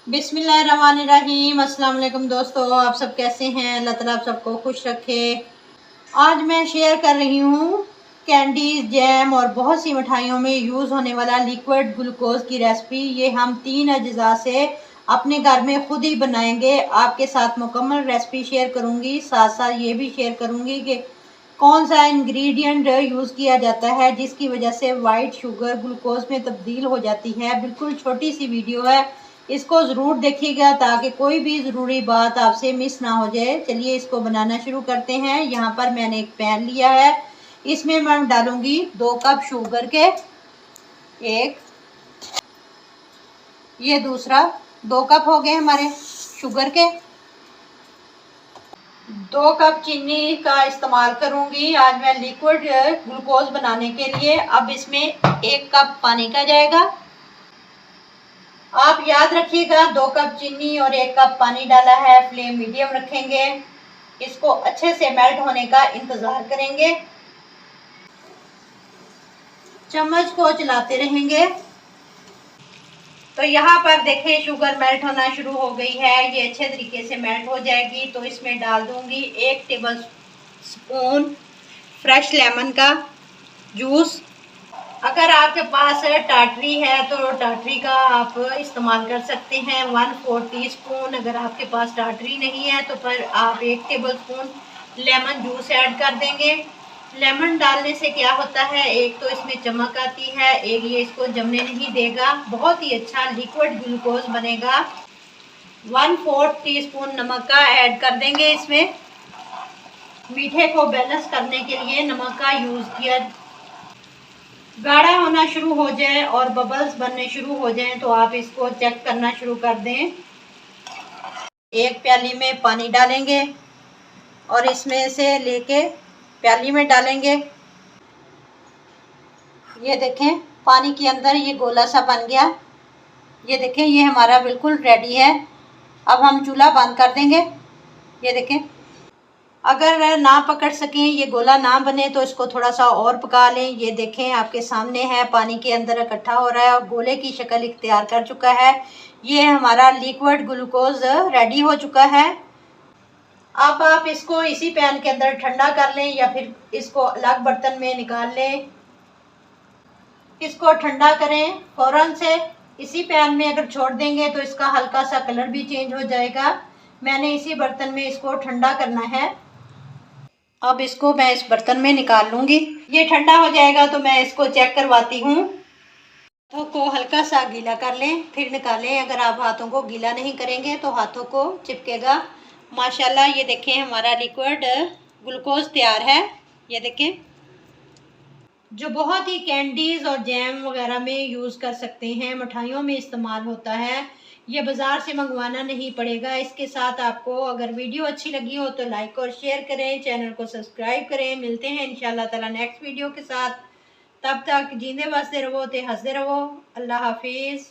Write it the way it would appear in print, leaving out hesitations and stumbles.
बिस्मिल्लाहिर्रहमानिर्रहीम। अस्सलाम वालेकुम दोस्तों, आप सब कैसे हैं? अल्लाह ताला आप सबको खुश रखे। आज मैं शेयर कर रही हूँ कैंडीज, जैम और बहुत सी मिठाइयों में यूज़ होने वाला लिक्विड ग्लूकोज की रेसिपी। ये हम 3 अज्जा से अपने घर में खुद ही बनाएंगे। आपके साथ मुकम्मल रेसिपी शेयर करूँगी, साथ साथ ये भी शेयर करूँगी कि कौन सा इंग्रेडिएंट यूज़ किया जाता है जिसकी वजह से वाइट शुगर ग्लूकोज में तब्दील हो जाती है। बिल्कुल छोटी सी वीडियो है, इसको ज़रूर देखिएगा ताकि कोई भी ज़रूरी बात आपसे मिस ना हो जाए। चलिए इसको बनाना शुरू करते हैं। यहाँ पर मैंने एक पैन लिया है, इसमें मैं डालूंगी 2 कप शुगर के, एक ये दूसरा 2 कप हो गए हमारे शुगर के। 2 कप चीनी का इस्तेमाल करूंगी आज मैं लिक्विड ग्लूकोज बनाने के लिए। अब इसमें 1 कप पानी का जाएगा। आप याद रखिएगा 2 कप चीनी और 1 कप पानी डाला है। फ्लेम मीडियम रखेंगे, इसको अच्छे से मेल्ट होने का इंतज़ार करेंगे। चम्मच को चलाते रहेंगे। तो यहाँ पर देखें शुगर मेल्ट होना शुरू हो गई है। ये अच्छे तरीके से मेल्ट हो जाएगी तो इसमें डाल दूंगी 1 टेबल स्पून फ्रेश लेमन का जूस। अगर आपके पास टाटरी है तो टाटरी का आप इस्तेमाल कर सकते हैं 1/4 टीस्पून। अगर आपके पास टाटरी नहीं है तो फिर आप 1 table spoon lemon juice add कर देंगे। लेमन डालने से क्या होता है, एक तो इसमें चमक आती है, एक ये इसको जमने नहीं देगा, बहुत ही अच्छा लिक्विड ग्लूकोज बनेगा। 1/4 टीस्पून नमक का ऐड कर देंगे इसमें। मीठे को बैलेंस करने के लिए नमक का यूज़ किया। गाढ़ा होना शुरू हो जाए और बबल्स बनने शुरू हो जाएं तो आप इसको चेक करना शुरू कर दें। 1 प्याली में पानी डालेंगे और इसमें से लेके प्याली में डालेंगे। ये देखें पानी के अंदर ये गोला सा बन गया। ये देखें ये हमारा बिल्कुल रेडी है। अब हम चूल्हा बंद कर देंगे। ये देखें, अगर ना पकड़ सकें, ये गोला ना बने तो इसको थोड़ा सा और पका लें। ये देखें आपके सामने है, पानी के अंदर इकट्ठा हो रहा है और गोले की शक्ल इख्तियार कर चुका है। ये हमारा लिक्विड ग्लूकोज रेडी हो चुका है। अब आप इसको इसी पैन के अंदर ठंडा कर लें या फिर इसको अलग बर्तन में निकाल लें। इसको ठंडा करें फौरन से। इसी पैन में अगर छोड़ देंगे तो इसका हल्का सा कलर भी चेंज हो जाएगा। मैंने इसी बर्तन में इसको ठंडा करना है। अब इसको मैं इस बर्तन में निकाल लूँगी। ये ठंडा हो जाएगा तो मैं इसको चेक करवाती हूँ। हाथों को हल्का सा गीला कर लें फिर निकालें। अगर आप हाथों को गीला नहीं करेंगे तो हाथों को चिपकेगा। माशाल्लाह ये देखें हमारा लिक्विड ग्लूकोज तैयार है। ये देखें, जो बहुत ही कैंडीज़ और जैम वगैरह में यूज़ कर सकते हैं, मिठाइयों में इस्तेमाल होता है। ये बाज़ार से मंगवाना नहीं पड़ेगा। इसके साथ आपको अगर वीडियो अच्छी लगी हो तो लाइक और शेयर करें, चैनल को सब्सक्राइब करें। मिलते हैं इंशाल्लाह ताला नेक्स्ट वीडियो के साथ। तब तक जींदे बसते रहो ते हंसते रहो। अल्लाह हाफिज़।